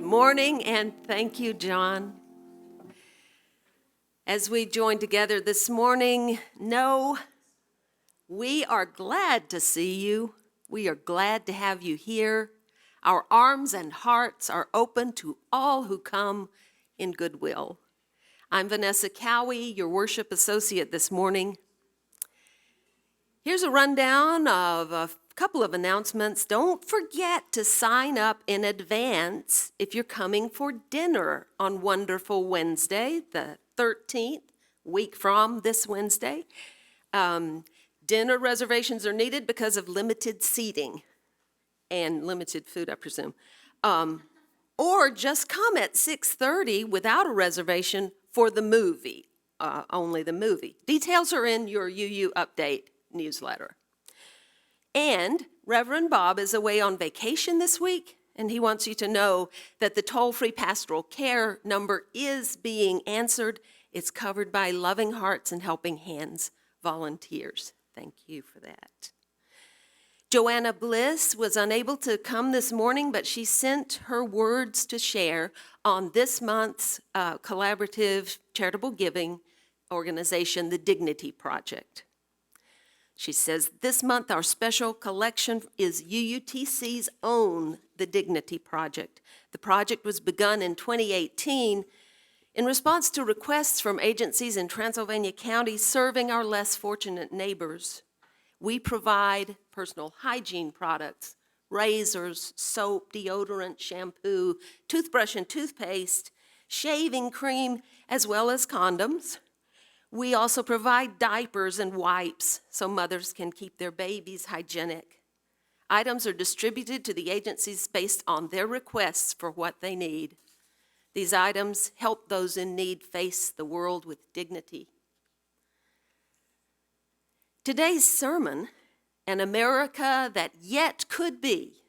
morning, and thank you, John. As we join together this morning, know we are glad to see you. We are glad to have you here. Our arms and hearts are open to all who come in goodwill. I'm Vanessa Cowie, your worship associate this morning. Here's a rundown of a couple of announcements. Don't forget to sign up in advance if you're coming for dinner on Wonderful Wednesday, the 13th, week from this Wednesday. Dinner reservations are needed because of limited seating and limited food, I presume. Or just come at 6:30 without a reservation for the movie, only the movie. Details are in your UU Update newsletter. And Reverend Bob is away on vacation this week, and he wants you to know that the toll-free pastoral care number is being answered. It's covered by Loving Hearts and Helping Hands volunteers. Thank you for that. Joanna Bliss was unable to come this morning, but she sent her words to share on this month's collaborative charitable giving organization, the Dignity Project. She says, this month our special collection is UUTC's own The Dignity Project. The project was begun in 2018 in response to requests from agencies in Transylvania County serving our less fortunate neighbors. We provide personal hygiene products, razors, soap, deodorant, shampoo, toothbrush and toothpaste, shaving cream, as well as condoms. We also provide diapers and wipes so mothers can keep their babies hygienic. Items are distributed to the agencies based on their requests for what they need. These items help those in need face the world with dignity. Today's sermon, An America That Yet Could Be,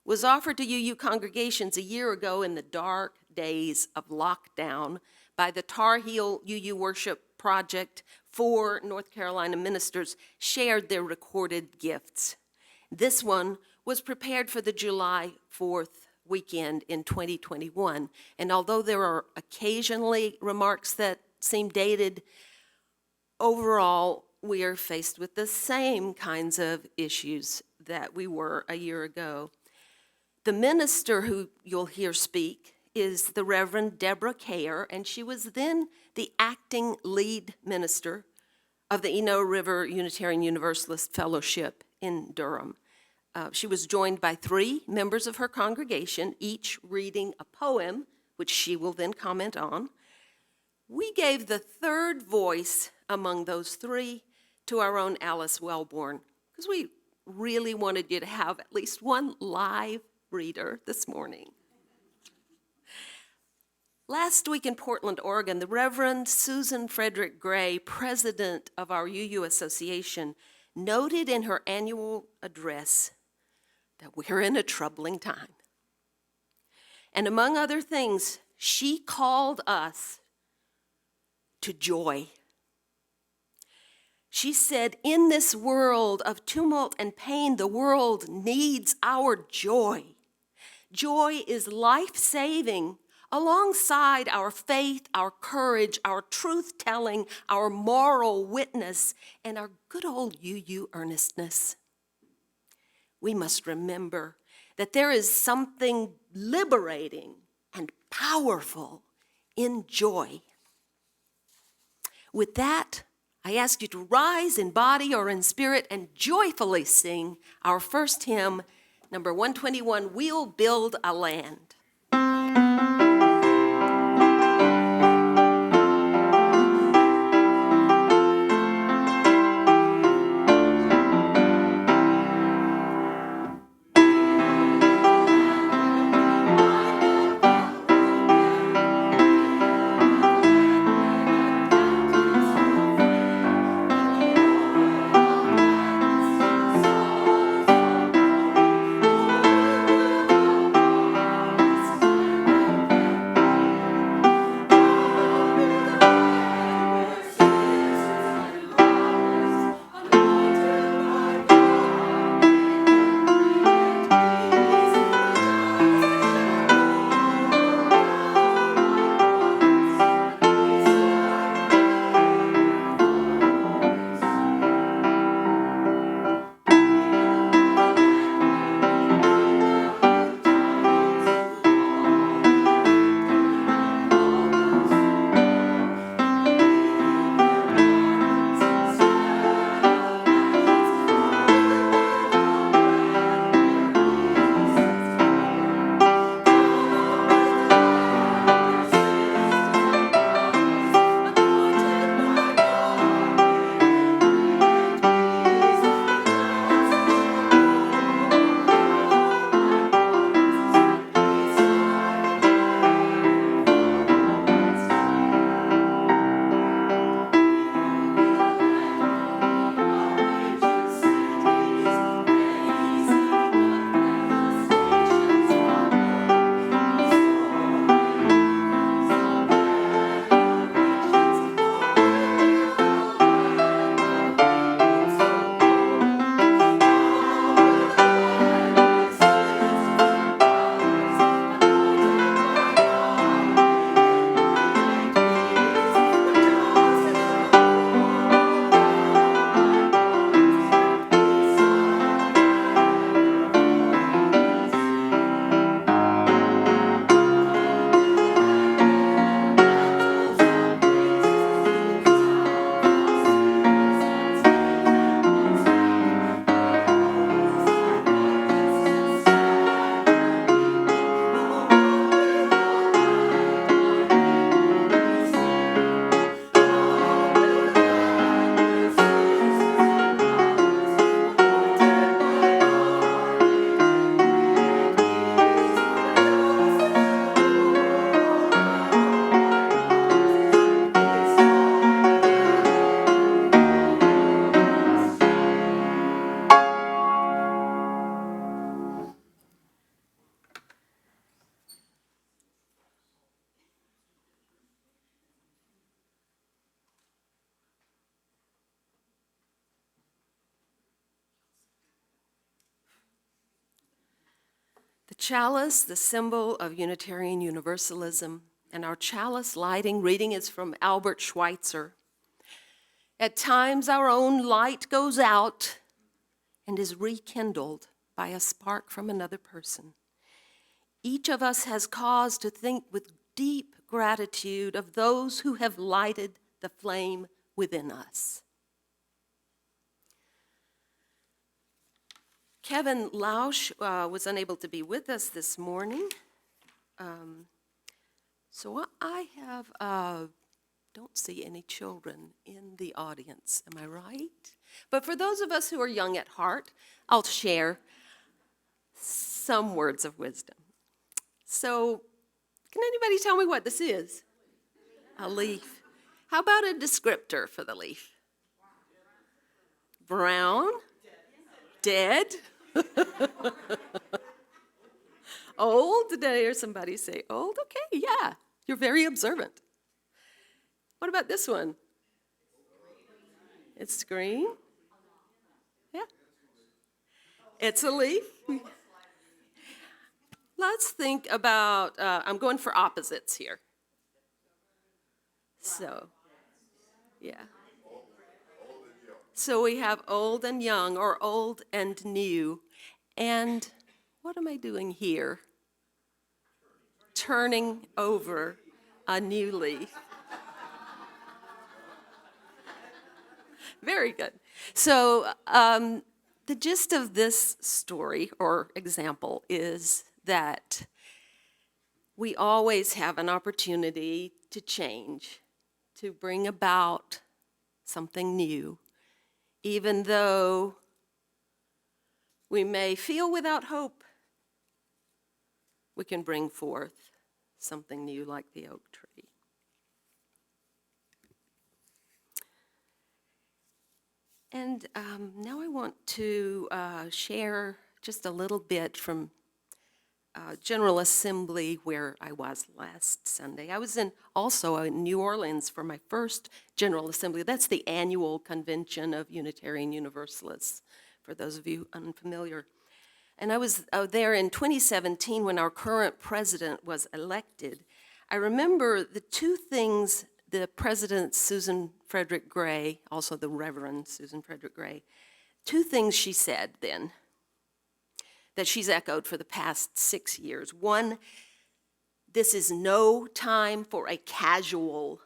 was offered to UU congregations a year ago in the dark days of lockdown by the Tar Heel UU Worship Project. 4 North Carolina ministers shared their recorded gifts. This one was prepared for the July 4th weekend in 2021. And although there are occasionally remarks that seem dated, overall, we are faced with the same kinds of issues that we were a year ago. The minister who you'll hear speak is the Reverend Deborah Kayer, and she was then the acting lead minister of the Eno River Unitarian Universalist Fellowship in Durham. She was joined by 3 members of her congregation, each reading a poem, which she will then comment on. We gave the third voice among those 3 to our own Alice Wellborn, because we really wanted you to have at least one live reader this morning. Last week in Portland, Oregon, the Reverend Susan Frederick Gray, president of our UU Association, noted in her annual address that we're in a troubling time. And among other things, she called us to joy. She said, in this world of tumult and pain, the world needs our joy. Joy is life-saving alongside our faith, our courage, our truth-telling, our moral witness, and our good old UU earnestness. We must remember that there is something liberating and powerful in joy. With that, I ask you to rise in body or in spirit and joyfully sing our first hymn, number 121, We'll Build a Land. chalice, the symbol of Unitarian Universalism, and our chalice lighting reading is from Albert Schweitzer. At times our own light goes out and is rekindled by a spark from another person. Each of us has cause to think with deep gratitude of those who have lighted the flame within us. Kevin Lausch was unable to be with us this morning. So I don't see any children in the audience, am I right? But for those of us who are young at heart, I'll share some words of wisdom. So, can anybody tell me what this is? A leaf. How about a descriptor for the leaf? Brown? Dead? Old? Did I hear somebody say old? Okay, yeah, you're very observant. What about this one? It's green? Yeah. It's a leaf. Let's think about, I'm going for opposites here. So, yeah. So we have old and young, or old and new. And what am I doing here? Turning over a new leaf. Very good. So the gist of this story or example is that we always have an opportunity to change, to bring about something new, even though we may feel without hope. We can bring forth something new like the oak tree. And now I want to share just a little bit from General Assembly where I was last Sunday. I was also in New Orleans for my first General Assembly. That's the annual convention of Unitarian Universalists, for those of you unfamiliar. And I was there in 2017 when our current president was elected. I remember the two things the President Susan Frederick Gray, also the Reverend Susan Frederick Gray, two things she said then that she's echoed for the past 6 years. One, this is no time for a casual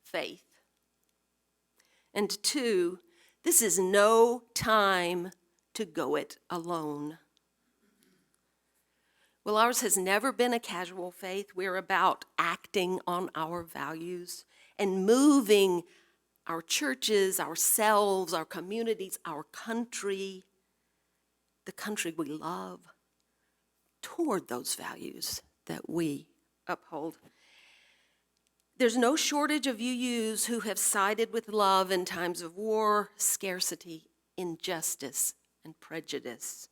faith. And two, this is no time to go it alone. Well, ours has never been a casual faith. We're about acting on our values and moving our churches, ourselves, our communities, our country, the country we love, toward those values that we uphold. There's no shortage of UUs who have sided with love in times of war, scarcity, injustice, and prejudice.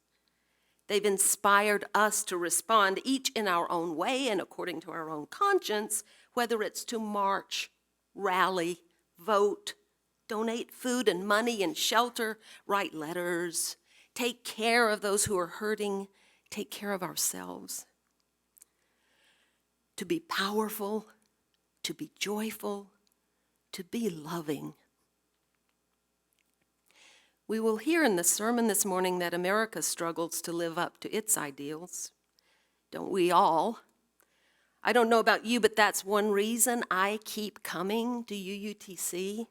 They've inspired us to respond each in our own way and according to our own conscience, whether it's to march, rally, vote, donate food and money and shelter, write letters, take care of those who are hurting, take care of ourselves. To be powerful, to be joyful, to be loving. We will hear in the sermon this morning that America struggles to live up to its ideals. Don't we all? I don't know about you, but that's one reason I keep coming to UUTC.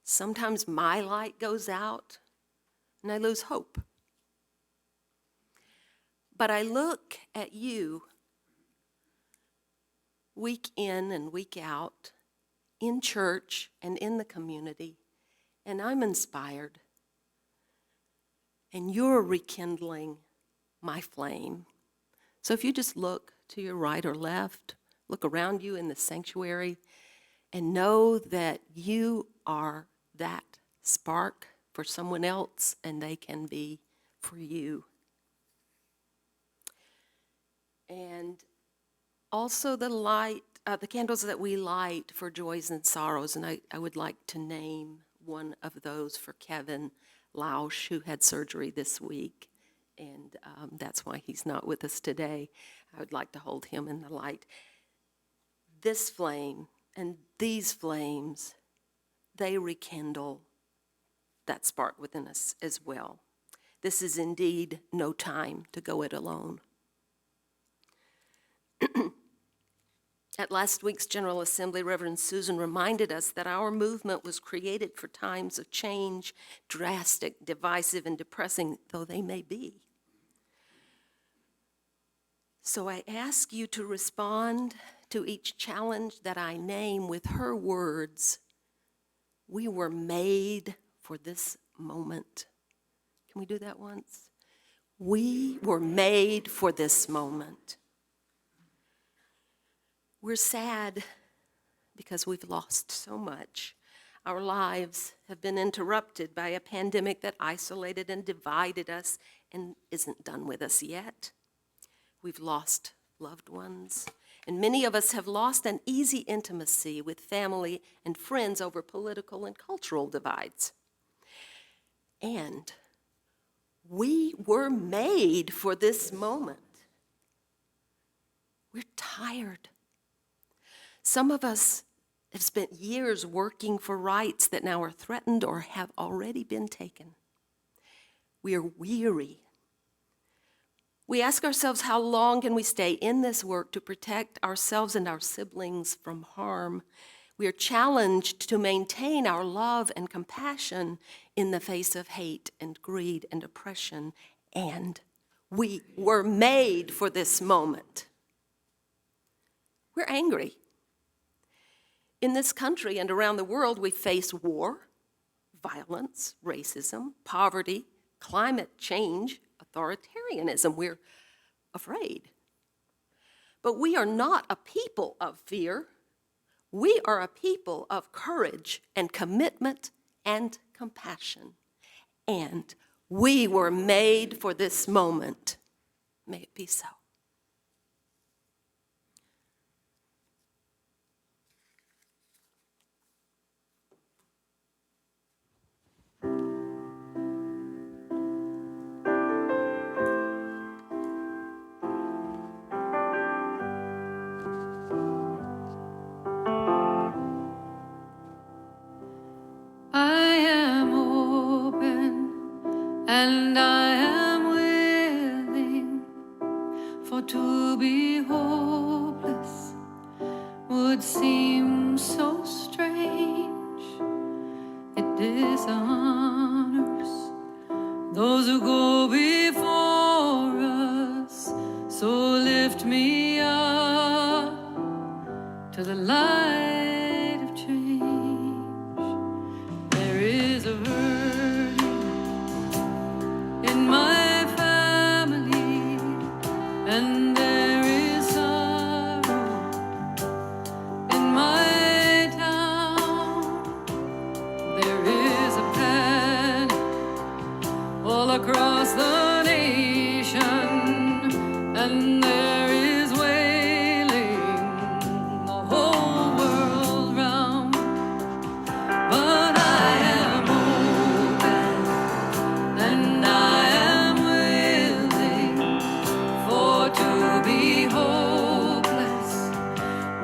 Sometimes my light goes out and I lose hope. But I look at you week in and week out in church and in the community, and I'm inspired. And you're rekindling my flame. So if you just look to your right or left, look around you in the sanctuary, and know that you are that spark for someone else, and they can be for you. And also the light, the candles that we light for joys and sorrows, and I would like to name one of those for Kevin Lausch, who had surgery this week. and that's why he's not with us today. I would like to hold him in the light. This flame and these flames, they rekindle that spark within us as well. This is indeed no time to go it alone. At last week's General Assembly, Reverend Susan reminded us that our movement was created for times of change, drastic, divisive, and depressing though they may be. So I ask you to respond to each challenge that I name with her words, "We were made for this moment." Can we do that once? We were made for this moment. We're sad because we've lost so much. Our lives have been interrupted by a pandemic that isolated and divided us and isn't done with us yet. We've lost loved ones, and many of us have lost an easy intimacy with family and friends over political and cultural divides. And we were made for this moment. We're tired. Some of us have spent years working for rights that now are threatened or have already been taken. We are weary. We ask ourselves, how long can we stay in this work to protect ourselves and our siblings from harm? We are challenged to maintain our love and compassion in the face of hate and greed and oppression, and we were made for this moment. We're angry. In this country and around the world, we face war, violence, racism, poverty, climate change, authoritarianism. We're afraid. But we are not a people of fear. We are a people of courage and commitment and compassion. And we were made for this moment. May it be so. And I am willing, for to be hopeless would seem so strange. It dishonors those who go before us. So lift me up to the light of change. There is a in my family, and there is sorrow in my town. There is a panic all across the nation, and there is wailing the whole world round. But I am open, and to be hopeless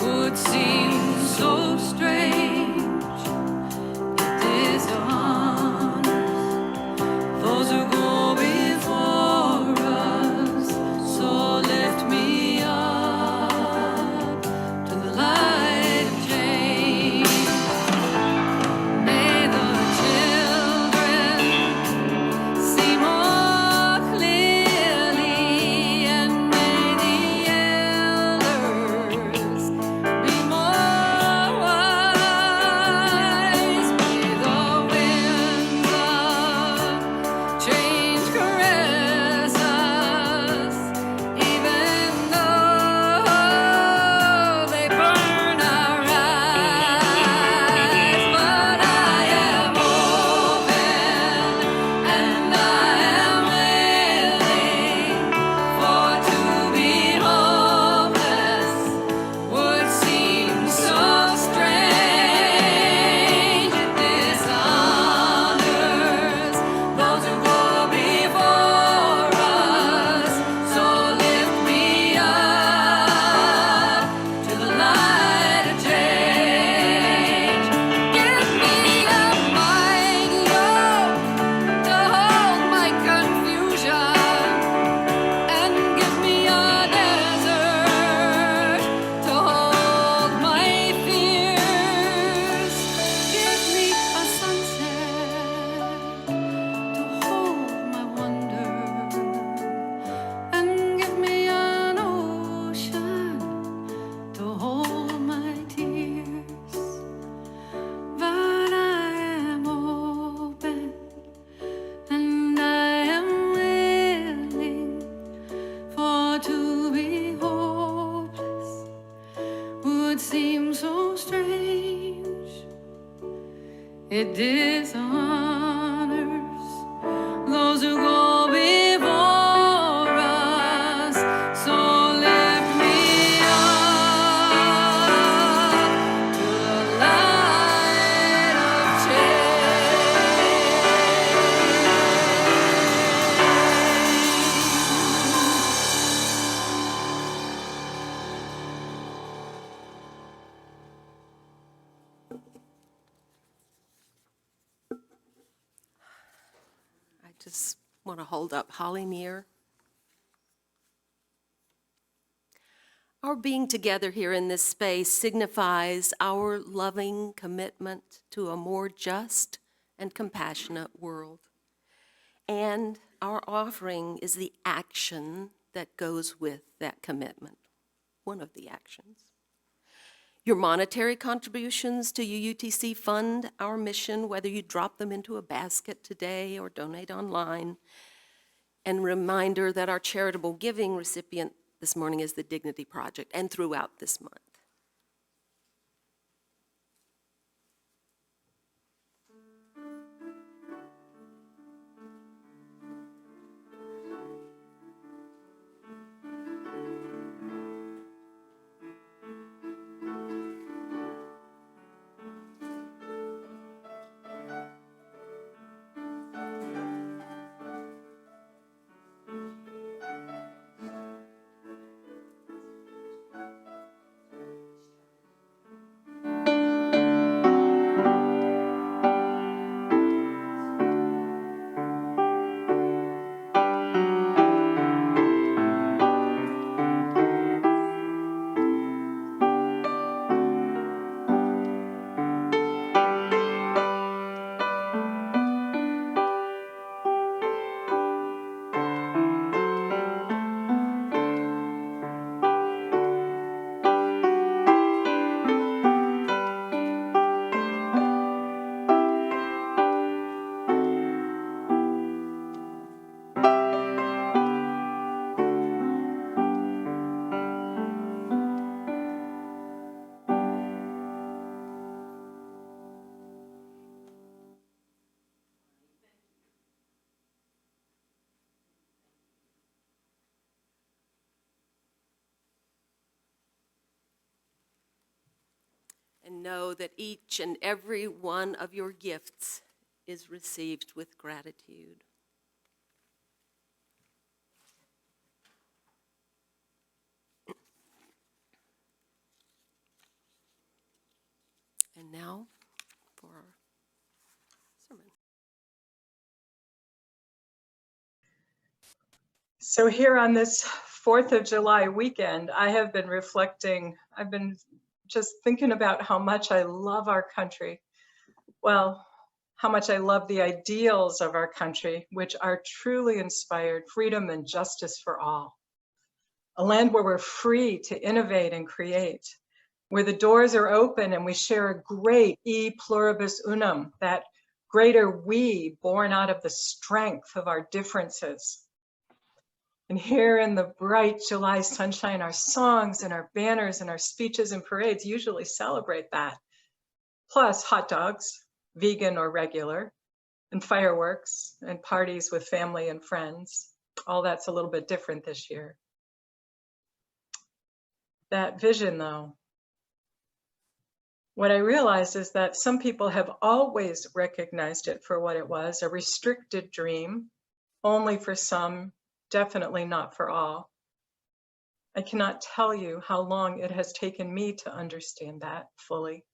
would seem so strange. It dishonors those who go before us. So lift me It dishonors those who go before us. So lift me up to the light of I just want to hold up Holly Near. Our being together here in this space signifies our loving commitment to a more just and compassionate world. And our offering is the action that goes with that commitment, one of the actions. Your monetary contributions to UUTC fund our mission, whether you drop them into a basket today or donate online. And reminder that our charitable giving recipient this morning is the Dignity Project, and throughout this month. And know that each and every one of your gifts is received with gratitude. And now for our sermon. So here on this 4th of July weekend, I have been reflecting, I've been just thinking about how much I love our country. Well, how much I love the ideals of our country, which are truly inspired freedom and justice for all. A land where we're free to innovate and create, where the doors are open and we share a great e pluribus unum, that greater we born out of the strength of our differences. And here in the bright July sunshine, our songs and our banners and our speeches and parades usually celebrate that. Plus hot dogs, vegan or regular, and fireworks and parties with family and friends. All that's a little bit different this year. That vision though, what I realized is that some people have always recognized it for what it was, a restricted dream, only for some, definitely not for all. I cannot tell you how long it has taken me to understand that fully.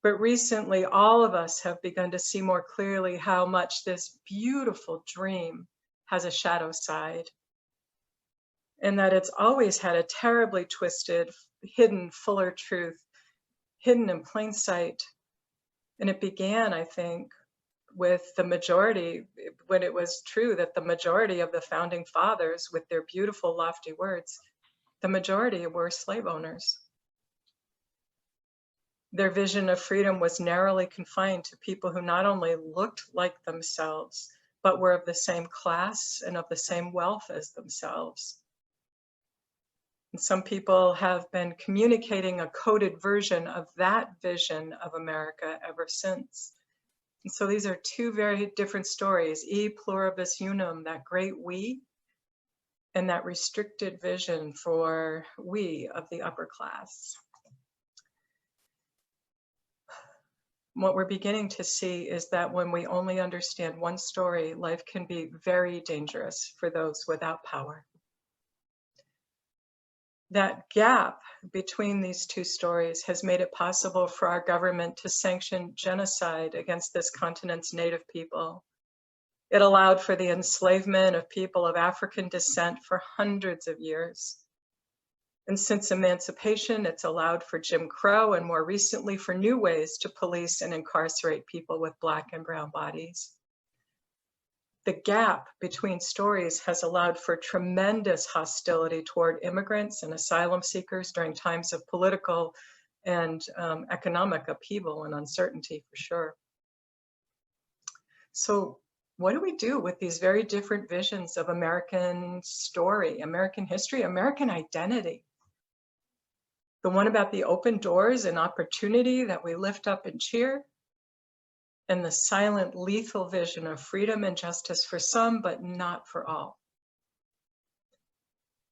But recently, all of us have begun to see more clearly how much this beautiful dream has a shadow side, and that it's always had a terribly twisted, hidden, fuller truth, hidden in plain sight. And it began, I think, with the majority, when it was true that the majority of the founding fathers, with their beautiful, lofty words, the majority were slave owners. Their vision of freedom was narrowly confined to people who not only looked like themselves, but were of the same class and of the same wealth as themselves. And some people have been communicating a coded version of that vision of America ever since. And so these are two very different stories, e pluribus unum, that great we, and that restricted vision for we of the upper class. What we're beginning to see is that when we only understand one story, life can be very dangerous for those without power. That gap between these two stories has made it possible for our government to sanction genocide against this continent's native people. It allowed for the enslavement of people of African descent for hundreds of years. And since emancipation, it's allowed for Jim Crow and more recently for new ways to police and incarcerate people with Black and brown bodies. The gap between stories has allowed for tremendous hostility toward immigrants and asylum seekers during times of political and economic upheaval and uncertainty, for sure. So what do we do with these very different visions of American story, American history, American identity? The one about the open doors and opportunity that we lift up and cheer, and the silent, lethal vision of freedom and justice for some, but not for all.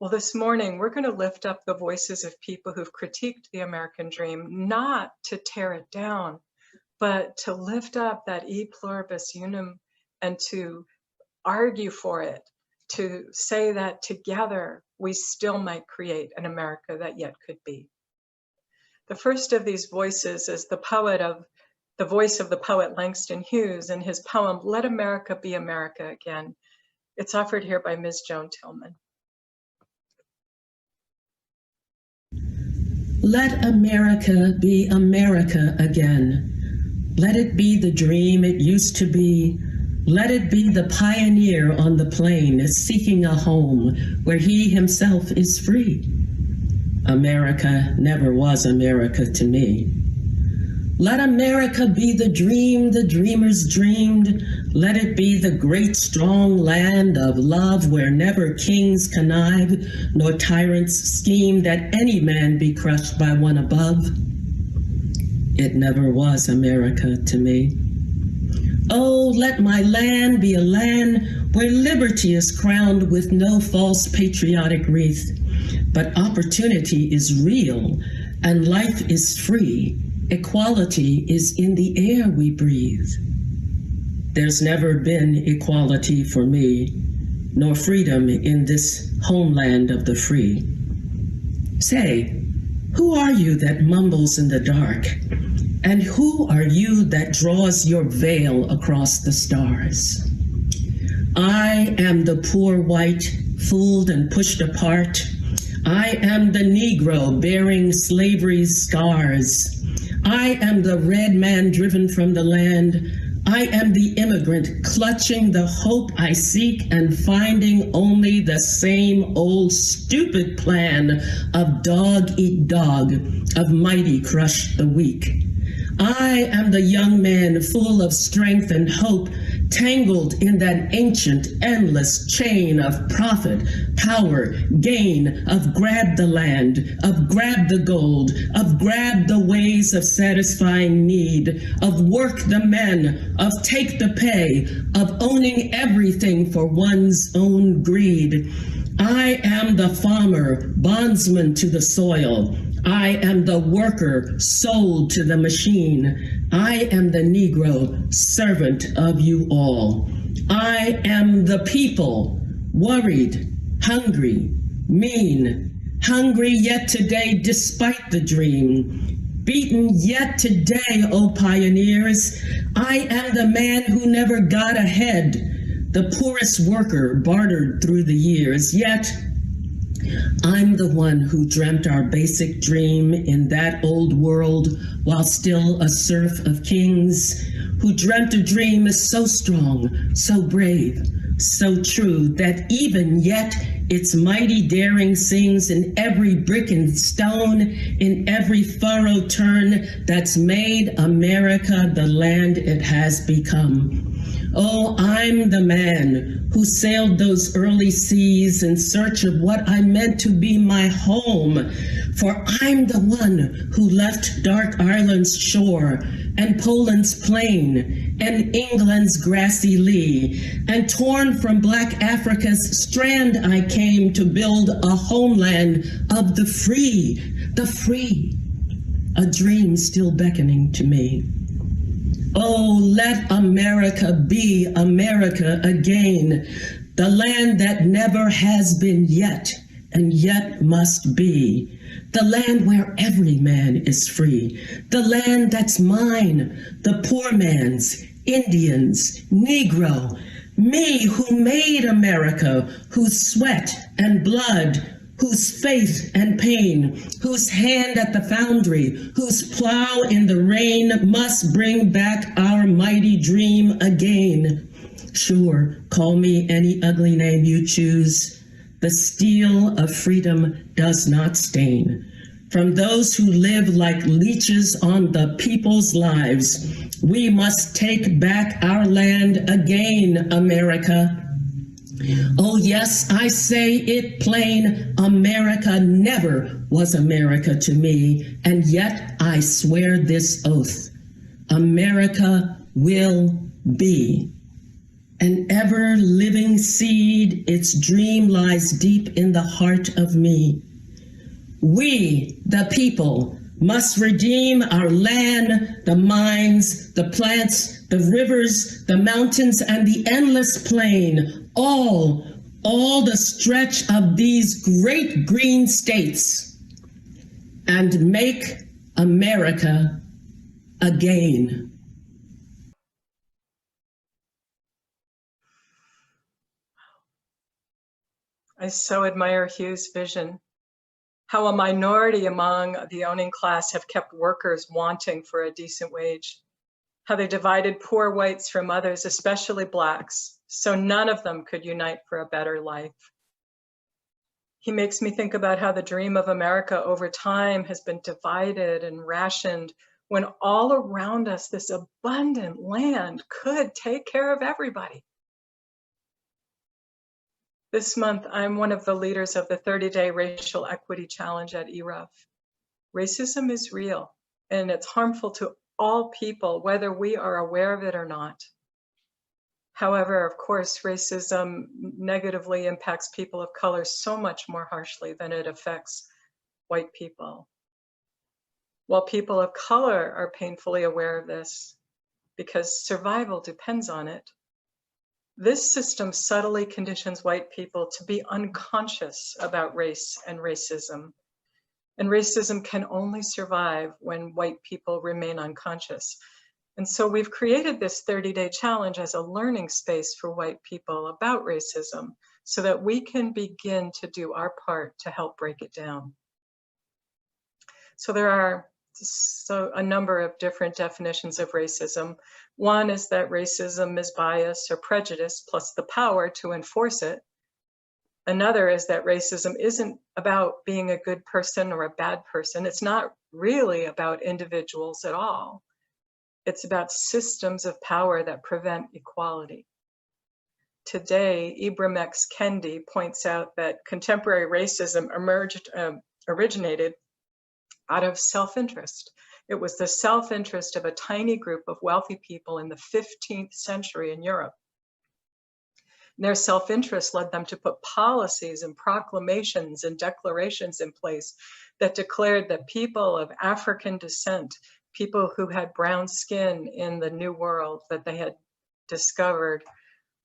Well, this morning, we're going to lift up the voices of people who've critiqued the American dream, not to tear it down, but to lift up that e pluribus unum and to argue for it, to say that together we still might create an America that yet could be. The first of these voices is the voice of the poet Langston Hughes in his poem, Let America Be America Again. It's offered here by Ms. Joan Tillman. Let America be America again. Let it be the dream it used to be. Let it be the pioneer on the plain seeking a home where he himself is free. America never was America to me. Let America be the dream the dreamers dreamed. Let it be the great strong land of love where never kings connive, nor tyrants scheme that any man be crushed by one above. It never was America to me. Oh, let my land be a land where liberty is crowned with no false patriotic wreath, but opportunity is real and life is free. Equality is in the air we breathe. There's never been equality for me, nor freedom in this homeland of the free. Say, who are you that mumbles in the dark? And who are you that draws your veil across the stars? I am the poor white, fooled and pushed apart. I am the Negro bearing slavery's scars. I am the red man driven from the land. I am the immigrant clutching the hope I seek and finding only the same old stupid plan of dog eat dog, of mighty crush the weak. I am the young man full of strength and hope, tangled in that ancient, endless chain of profit, power, gain, of grab the land, of grab the gold, of grab the ways of satisfying need, of work the men, of take the pay, of owning everything for one's own greed. I am the farmer, bondsman to the soil. I am the worker sold to the machine. I am the Negro, servant of you all. I am the people, worried, hungry, mean, hungry yet today despite the dream. Beaten yet today, O pioneers. I am the man who never got ahead, the poorest worker bartered through the years, yet I'm the one who dreamt our basic dream in that old world while still a serf of kings, who dreamt a dream so strong, so brave, so true that even yet its mighty daring sings in every brick and stone, in every furrow turn that's made America the land it has become. Oh, I'm the man who sailed those early seas in search of what I meant to be my home. For I'm the one who left dark Ireland's shore and Poland's plain and England's grassy lea, and torn from black Africa's strand I came to build a homeland of the free, a dream still beckoning to me. Oh, let America be America again, the land that never has been yet and yet must be, the land where every man is free, the land that's mine, the poor man's, Indians, Negro, me who made America, whose sweat and blood, whose faith and pain, whose hand at the foundry, whose plow in the rain must bring back our mighty dream again. Sure, call me any ugly name you choose. The steel of freedom does not stain. From those who live like leeches on the people's lives, we must take back our land again, America. Oh yes, I say it plain, America never was America to me, and yet I swear this oath, America will be. An ever-living seed, its dream lies deep in the heart of me. We, the people, must redeem our land, the mines, the plants, the rivers, the mountains, and the endless plain, all the stretch of these great green states, and make America again. I so admire Hugh's vision. How a minority among the owning class have kept workers wanting for a decent wage. How they divided poor whites from others, especially blacks, so none of them could unite for a better life. He makes me think about how the dream of America over time has been divided and rationed when all around us this abundant land could take care of everybody. This month, I'm one of the leaders of the 30-day Racial Equity Challenge at ERUF. Racism is real, and it's harmful to all people, whether we are aware of it or not. However, of course, racism negatively impacts people of color so much more harshly than it affects white people. While people of color are painfully aware of this, because survival depends on it, this system subtly conditions white people to be unconscious about race and racism. And racism can only survive when white people remain unconscious. And so we've created this 30-day challenge as a learning space for white people about racism so that we can begin to do our part to help break it down. So there are a number of different definitions of racism. One is that racism is bias or prejudice plus the power to enforce it. Another is that racism isn't about being a good person or a bad person. It's not really about individuals at all. It's about systems of power that prevent equality. Today, Ibram X. Kendi points out that contemporary racism originated out of self-interest. It was the self-interest of a tiny group of wealthy people in the 15th century in Europe. And their self-interest led them to put policies and proclamations and declarations in place that declared that people of African descent, people who had brown skin in the New World that they had discovered,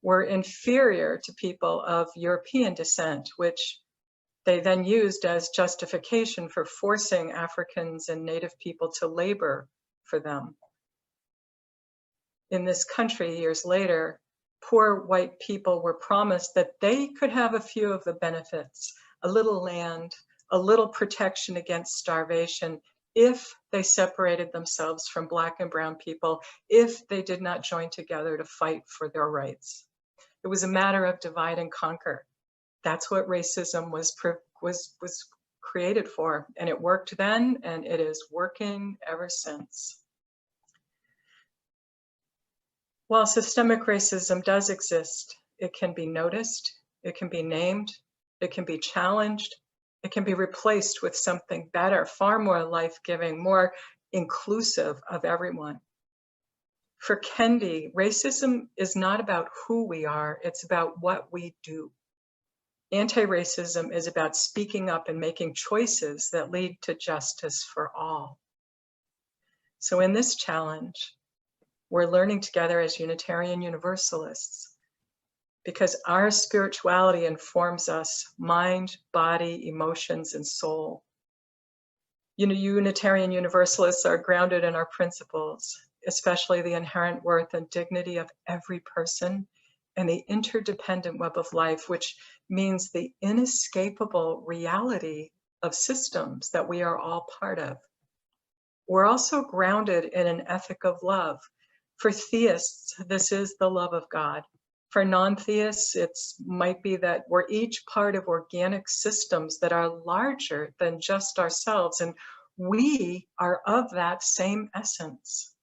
were inferior to people of European descent, which they then used as justification for forcing Africans and Native people to labor for them. In this country, years later, poor white people were promised that they could have a few of the benefits, a little land, a little protection against starvation, if they separated themselves from Black and brown people, if they did not join together to fight for their rights. It was a matter of divide and conquer. That's what racism was created for, and it worked then, and it is working ever since. While systemic racism does exist, it can be noticed, it can be named, it can be challenged, it can be replaced with something better, far more life-giving, more inclusive of everyone. For Kendi, racism is not about who we are, it's about what we do. Anti-racism is about speaking up and making choices that lead to justice for all. So in this challenge, we're learning together as Unitarian Universalists because our spirituality informs us mind, body, emotions, and soul. Unitarian Universalists are grounded in our principles, especially the inherent worth and dignity of every person and the interdependent web of life, which means the inescapable reality of systems that we are all part of. We're also grounded in an ethic of love. For theists, this is the love of God. For non-theists, it might be that we're each part of organic systems that are larger than just ourselves, and we are of that same essence.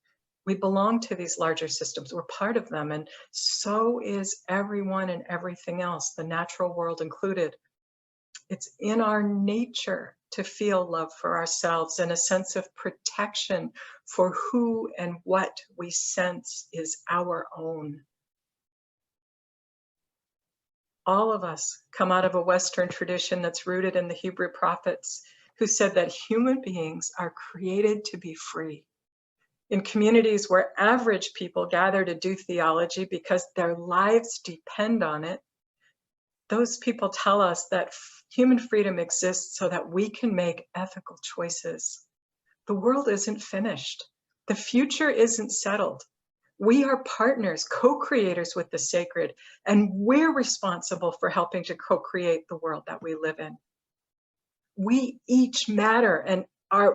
We belong to these larger systems, we're part of them, and so is everyone and everything else, the natural world included. It's in our nature to feel love for ourselves and a sense of protection for who and what we sense is our own. All of us come out of a Western tradition that's rooted in the Hebrew prophets who said that human beings are created to be free. In communities where average people gather to do theology because their lives depend on it, those people tell us that human freedom exists so that we can make ethical choices. The world isn't finished. The future isn't settled. We are partners, co-creators with the sacred, and we're responsible for helping to co-create the world that we live in. We each matter, and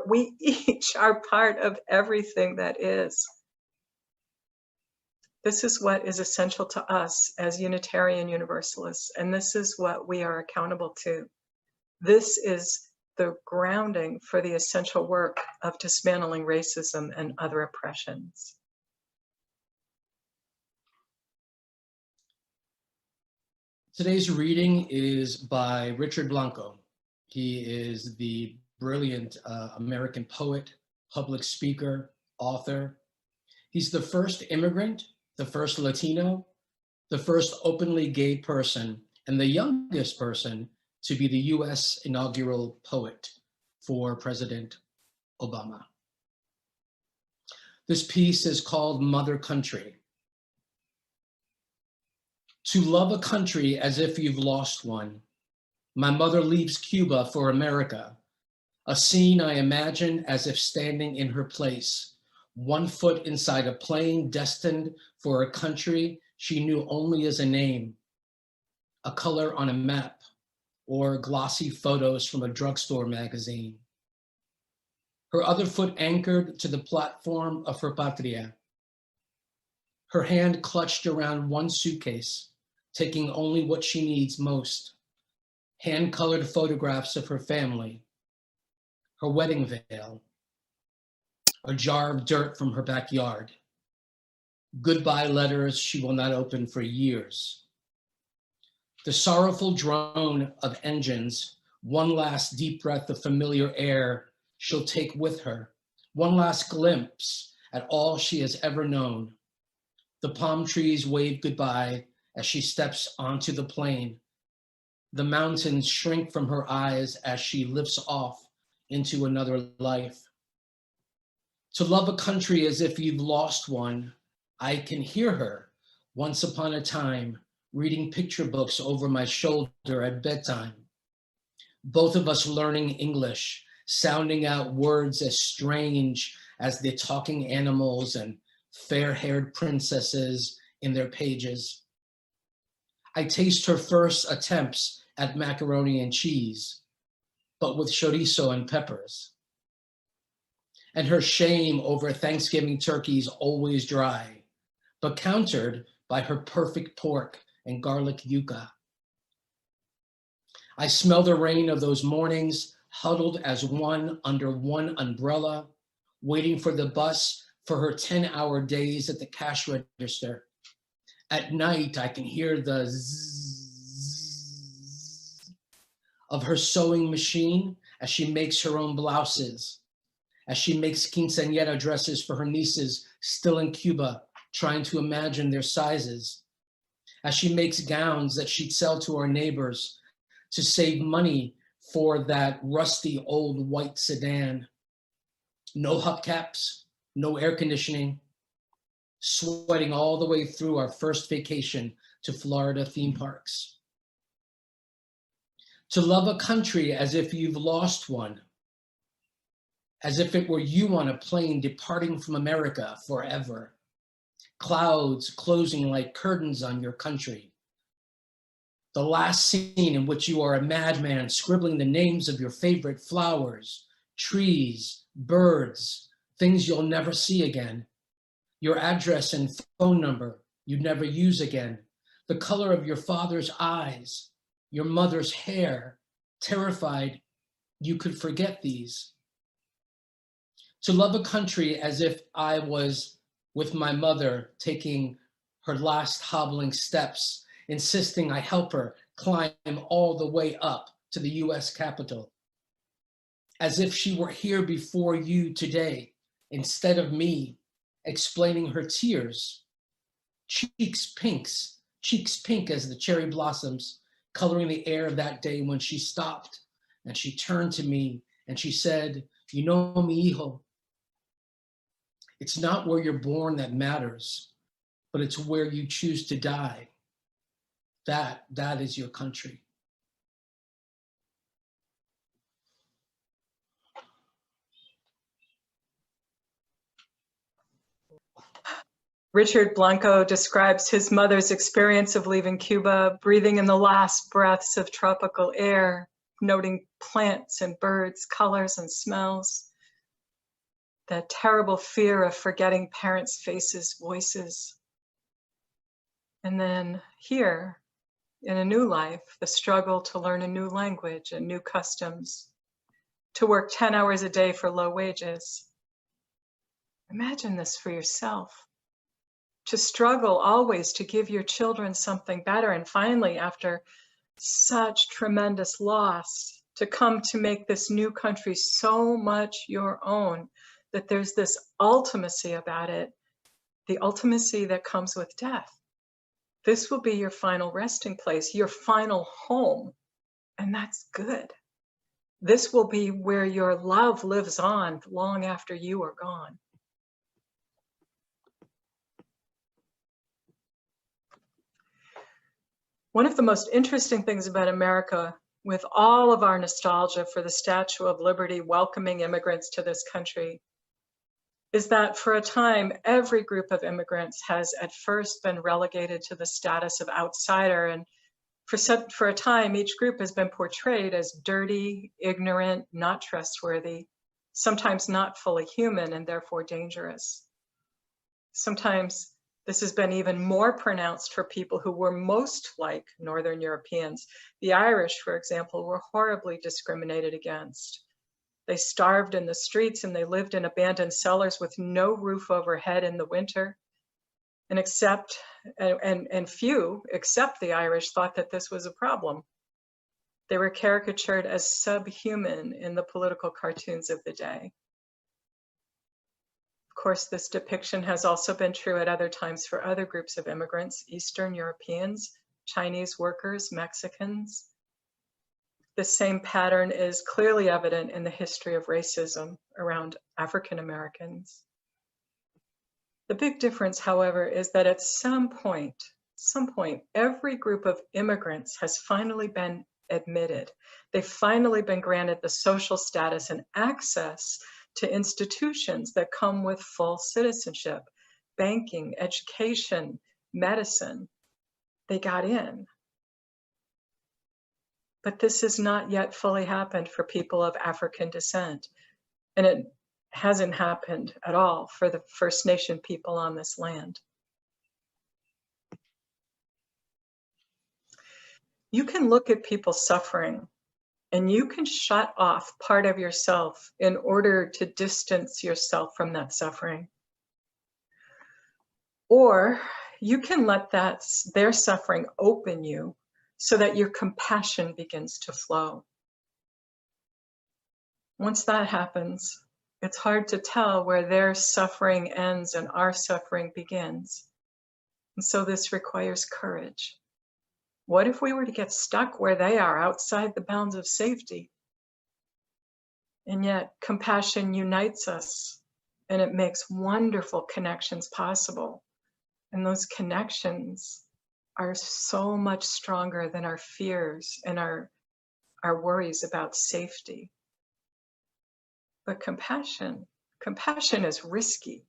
we each are part of everything that is. This is what is essential to us as Unitarian Universalists, and this is what we are accountable to. This is the grounding for the essential work of dismantling racism and other oppressions. Today's reading is by Richard Blanco. He is the brilliant American poet, public speaker, author. He's the first immigrant, the first Latino, the first openly gay person, and the youngest person to be the US inaugural poet for President Obama. This piece is called Mother Country. To love a country as if you've lost one. My mother leaves Cuba for America, a scene I imagine as if standing in her place, 1 foot inside a plane destined for a country she knew only as a name, a color on a map, or glossy photos from a drugstore magazine. Her other foot anchored to the platform of her patria, her hand clutched around one suitcase, taking only what she needs most, hand-colored photographs of her family, her wedding veil, a jar of dirt from her backyard, goodbye letters she will not open for years. The sorrowful drone of engines, one last deep breath of familiar air she'll take with her, one last glimpse at all she has ever known. The palm trees wave goodbye as she steps onto the plane. The mountains shrink from her eyes as she lifts off into another life. To love a country as if you've lost one, I can hear her once upon a time reading picture books over my shoulder at bedtime. Both of us learning English, sounding out words as strange as the talking animals and fair-haired princesses in their pages. I taste her first attempts at macaroni and cheese, but with chorizo and peppers. And her shame over Thanksgiving turkeys always dry, but countered by her perfect pork and garlic yuca. I smell the rain of those mornings, huddled as one under one umbrella, waiting for the bus for her 10-hour days at the cash register. At night, I can hear the zzz of her sewing machine as she makes her own blouses, as she makes quinceañera dresses for her nieces still in Cuba, trying to imagine their sizes, as she makes gowns that she'd sell to our neighbors to save money for that rusty old white sedan. No hubcaps, no air conditioning, sweating all the way through our first vacation to Florida theme parks. To love a country as if you've lost one, as if it were you on a plane departing from America forever. Clouds closing like curtains on your country. The last scene in which you are a madman scribbling the names of your favorite flowers, trees, birds, things you'll never see again. Your address and phone number you'd never use again. The color of your father's eyes, your mother's hair, terrified you could forget these. To love a country as if I was with my mother taking her last hobbling steps, insisting I help her climb all the way up to the US Capitol. As if she were here before you today, instead of me, explaining her tears. Cheeks pink as the cherry blossoms, coloring the air that day when she stopped and she turned to me and she said, "You know, mi hijo, it's not where you're born that matters, but it's where you choose to die. That is your country." Richard Blanco describes his mother's experience of leaving Cuba, breathing in the last breaths of tropical air, noting plants and birds, colors and smells. That terrible fear of forgetting parents' faces, voices. And then here, in a new life, the struggle to learn a new language and new customs, to work 10 hours a day for low wages. Imagine this for yourself. To struggle always to give your children something better, and finally, after such tremendous loss, to come to make this new country so much your own that there's this ultimacy about it, the ultimacy that comes with death. This will be your final resting place, your final home, and that's good. This will be where your love lives on long after you are gone. One of the most interesting things about America, with all of our nostalgia for the Statue of Liberty welcoming immigrants to this country, is that for a time, every group of immigrants has at first been relegated to the status of outsider. And for a time, each group has been portrayed as dirty, ignorant, not trustworthy, sometimes not fully human and therefore dangerous. Sometimes this has been even more pronounced for people who were most like Northern Europeans. The Irish, for example, were horribly discriminated against. They starved in the streets and they lived in abandoned cellars with no roof overhead in the winter. And few, except the Irish, thought that this was a problem. They were caricatured as subhuman in the political cartoons of the day. Of course, this depiction has also been true at other times for other groups of immigrants, Eastern Europeans, Chinese workers, Mexicans. The same pattern is clearly evident in the history of racism around African Americans. The big difference, however, is that at some point, every group of immigrants has finally been admitted. They've finally been granted the social status and access to institutions that come with full citizenship, banking, education, medicine. They got in. But this has not yet fully happened for people of African descent. And it hasn't happened at all for the First Nation people on this land. You can look at people suffering and you can shut off part of yourself in order to distance yourself from that suffering. Or you can let their suffering open you so that your compassion begins to flow. Once that happens, it's hard to tell where their suffering ends and our suffering begins. And so this requires courage. What if we were to get stuck where they are, outside the bounds of safety? And yet compassion unites us, and it makes wonderful connections possible. And those connections are so much stronger than our fears and our worries about safety. But compassion is risky.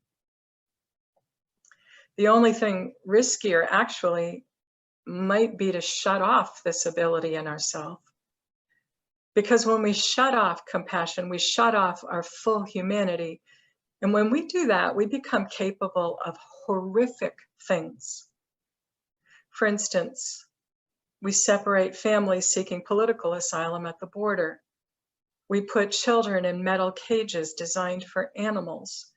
The only thing riskier actually might be to shut off this ability in ourselves. Because when we shut off compassion, we shut off our full humanity. And when we do that, we become capable of horrific things. For instance, we separate families seeking political asylum at the border. We put children in metal cages designed for animals.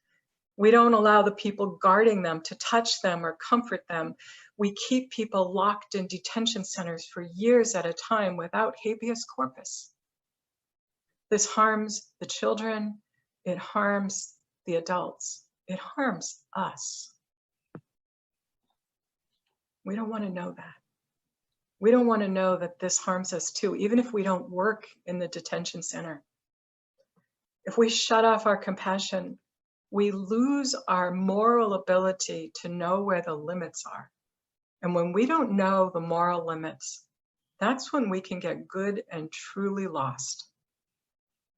We don't allow the people guarding them to touch them or comfort them. We keep people locked in detention centers for years at a time without habeas corpus. This harms the children, it harms the adults, it harms us. We don't want to know that. We don't want to know that this harms us too, even if we don't work in the detention center. If we shut off our compassion, we lose our moral ability to know where the limits are. And when we don't know the moral limits, that's when we can get good and truly lost.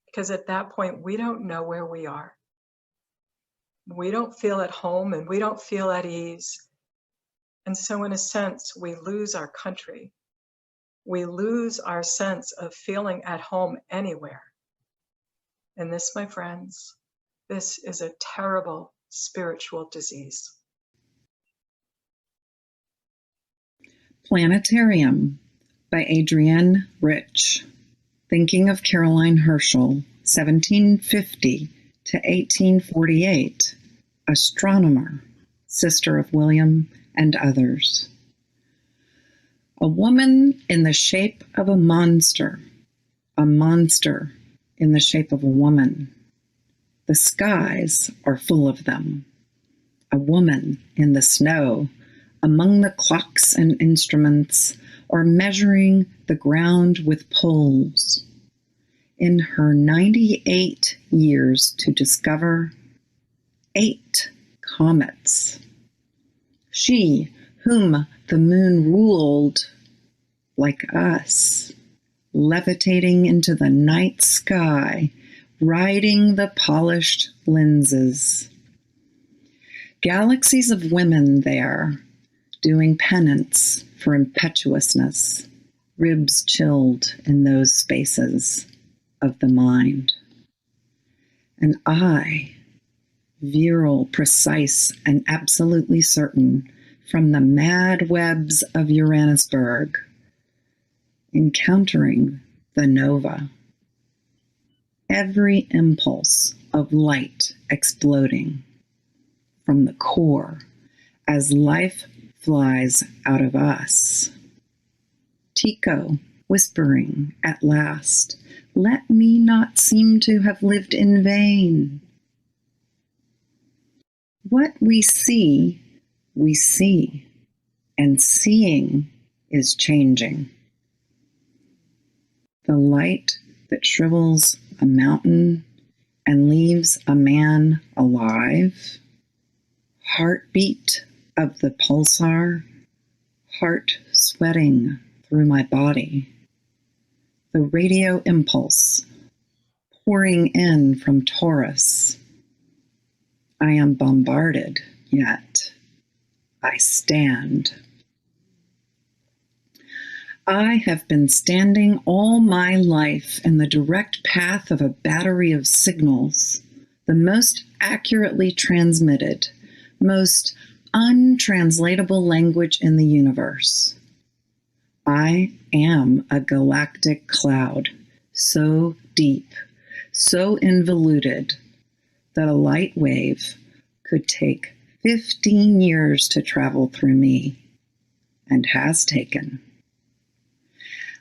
Because at that point, we don't know where we are. We don't feel at home and we don't feel at ease. And so in a sense, we lose our country. We lose our sense of feeling at home anywhere. And this, my friends, this is a terrible spiritual disease. Planetarium by Adrienne Rich. Thinking of Caroline Herschel, 1750 to 1848, astronomer, sister of William and others. A woman in the shape of a monster in the shape of a woman. The skies are full of them. A woman in the snow, among the clocks and instruments, or measuring the ground with poles. In her 98 years to discover 8 comets. She, whom the moon ruled like us, levitating into the night sky, riding the polished lenses. Galaxies of women there, doing penance for impetuousness, ribs chilled in those spaces of the mind. And I, virile, precise, and absolutely certain, from the mad webs of Uranusburg, encountering the nova. Every impulse of light exploding from the core as life flies out of us. Tycho whispering at last, "Let me not seem to have lived in vain." What we see, and seeing is changing. The light that shrivels a mountain and leaves a man alive. Heartbeat of the pulsar, heart sweating through my body. The radio impulse pouring in from Taurus. I am bombarded, yet I stand. I have been standing all my life in the direct path of a battery of signals, the most accurately transmitted, most untranslatable language in the universe. I am a galactic cloud, so deep, so involuted, that a light wave could take 15 years to travel through me, and has taken.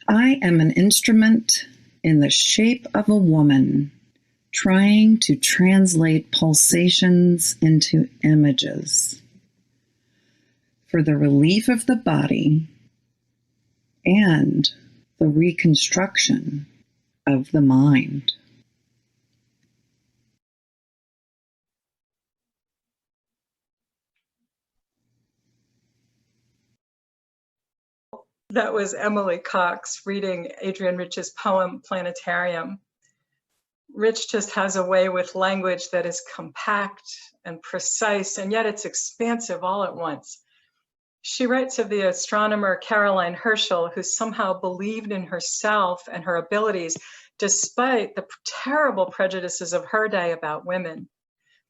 I am an instrument in the shape of a woman, trying to translate pulsations into images for the relief of the body and the reconstruction of the mind. That was Emily Cox reading Adrienne Rich's poem, Planetarium. Rich just has a way with language that is compact and precise, and yet it's expansive all at once. She writes of the astronomer Caroline Herschel, who somehow believed in herself and her abilities, despite the terrible prejudices of her day about women.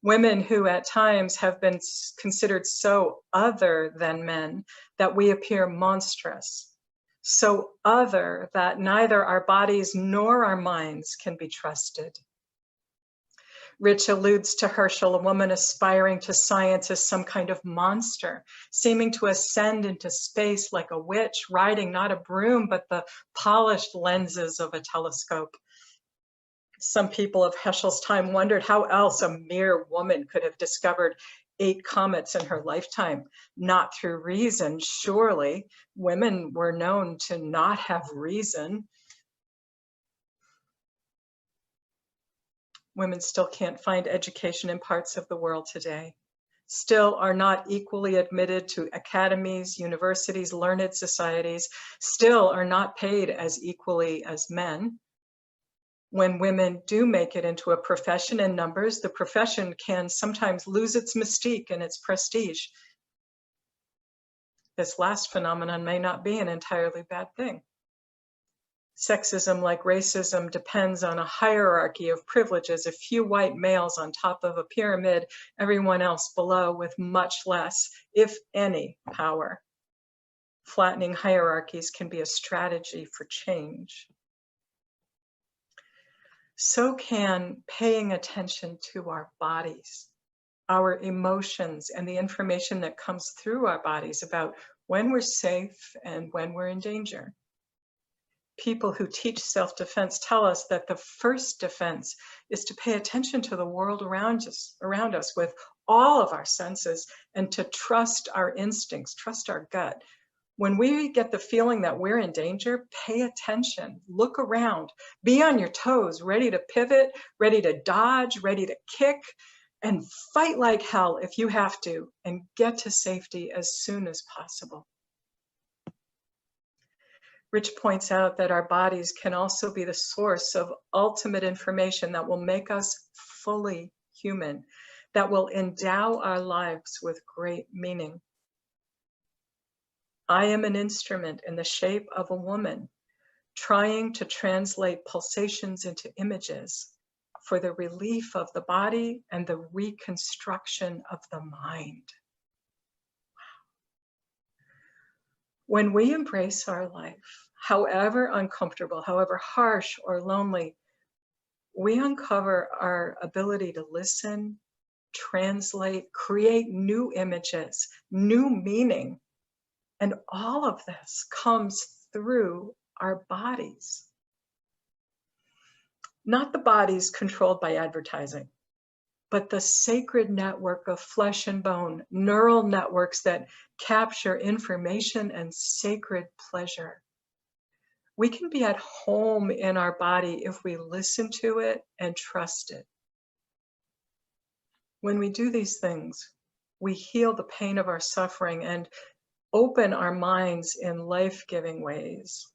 Women who at times have been considered so other than men that we appear monstrous, so other that neither our bodies nor our minds can be trusted. Rich alludes to Herschel, a woman aspiring to science, as some kind of monster, seeming to ascend into space like a witch, riding not a broom, but the polished lenses of a telescope. Some people of Herschel's time wondered how else a mere woman could have discovered 8 comets in her lifetime. Not through reason, surely. Women were known to not have reason. Women still can't find education in parts of the world today, still are not equally admitted to academies, universities, learned societies, still are not paid as equally as men. When women do make it into a profession in numbers, the profession can sometimes lose its mystique and its prestige. This last phenomenon may not be an entirely bad thing. Sexism, like racism, depends on a hierarchy of privileges, a few white males on top of a pyramid, everyone else below with much less, if any, power. Flattening hierarchies can be a strategy for change. So can paying attention to our bodies, our emotions, and the information that comes through our bodies about when we're safe and when we're in danger. People who teach self-defense tell us that the first defense is to pay attention to the world around us with all of our senses and to trust our instincts, trust our gut. When we get the feeling that we're in danger, pay attention, look around, be on your toes, ready to pivot, ready to dodge, ready to kick, and fight like hell if you have to, and get to safety as soon as possible. Rich points out that our bodies can also be the source of ultimate information that will make us fully human, that will endow our lives with great meaning. I am an instrument in the shape of a woman, trying to translate pulsations into images for the relief of the body and the reconstruction of the mind. When we embrace our life, however uncomfortable, however harsh or lonely, we uncover our ability to listen, translate, create new images, new meaning. And all of this comes through our bodies. Not the bodies controlled by advertising, but the sacred network of flesh and bone, neural networks that capture information and sacred pleasure. We can be at home in our body if we listen to it and trust it. When we do these things, we heal the pain of our suffering and open our minds in life-giving ways.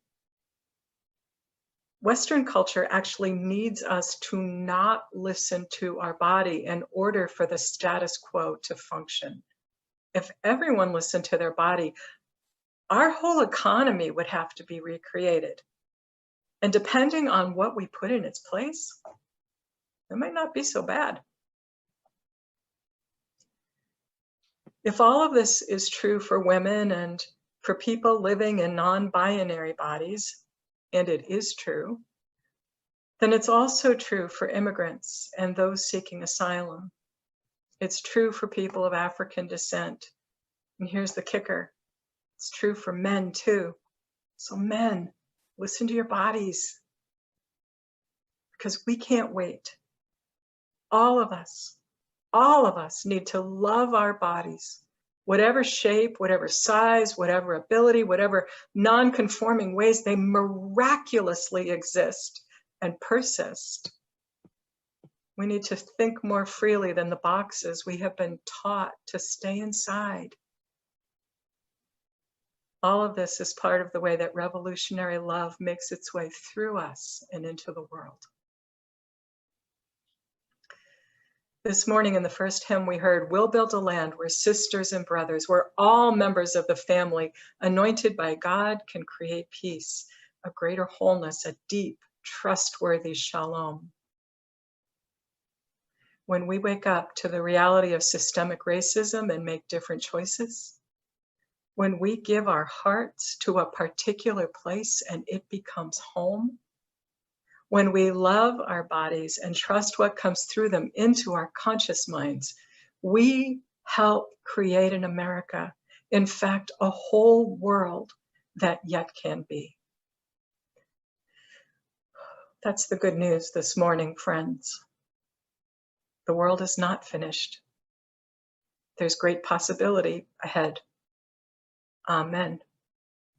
Western culture actually needs us to not listen to our body in order for the status quo to function. If everyone listened to their body, our whole economy would have to be recreated. And depending on what we put in its place, it might not be so bad. If all of this is true for women and for people living in non-binary bodies, and it is true, then it's also true for immigrants and those seeking asylum. It's true for people of African descent. And here's the kicker. It's true for men too. So men, listen to your bodies, because we can't wait. All of us need to love our bodies, whatever shape, whatever size, whatever ability, whatever non-conforming ways they miraculously exist and persist. We need to think more freely than the boxes we have been taught to stay inside. All of this is part of the way that revolutionary love makes its way through us and into the world. This morning in the first hymn we heard, we'll build a land where sisters and brothers, where all members of the family, anointed by God, can create peace, a greater wholeness, a deep, trustworthy shalom. When we wake up to the reality of systemic racism and make different choices, when we give our hearts to a particular place and it becomes home, when we love our bodies and trust what comes through them into our conscious minds, we help create an America, in fact, a whole world that yet can be. That's the good news this morning, friends. The world is not finished. There's great possibility ahead. Amen.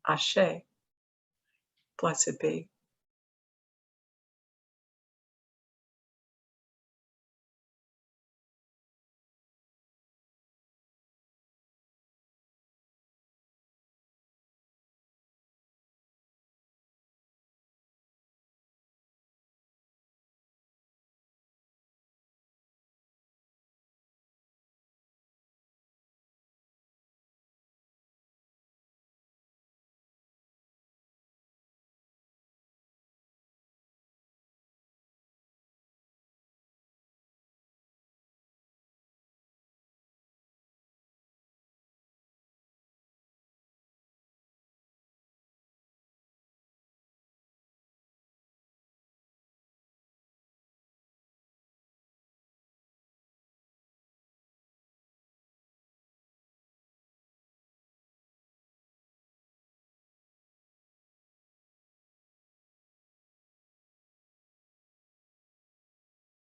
Ashe. Blessed be.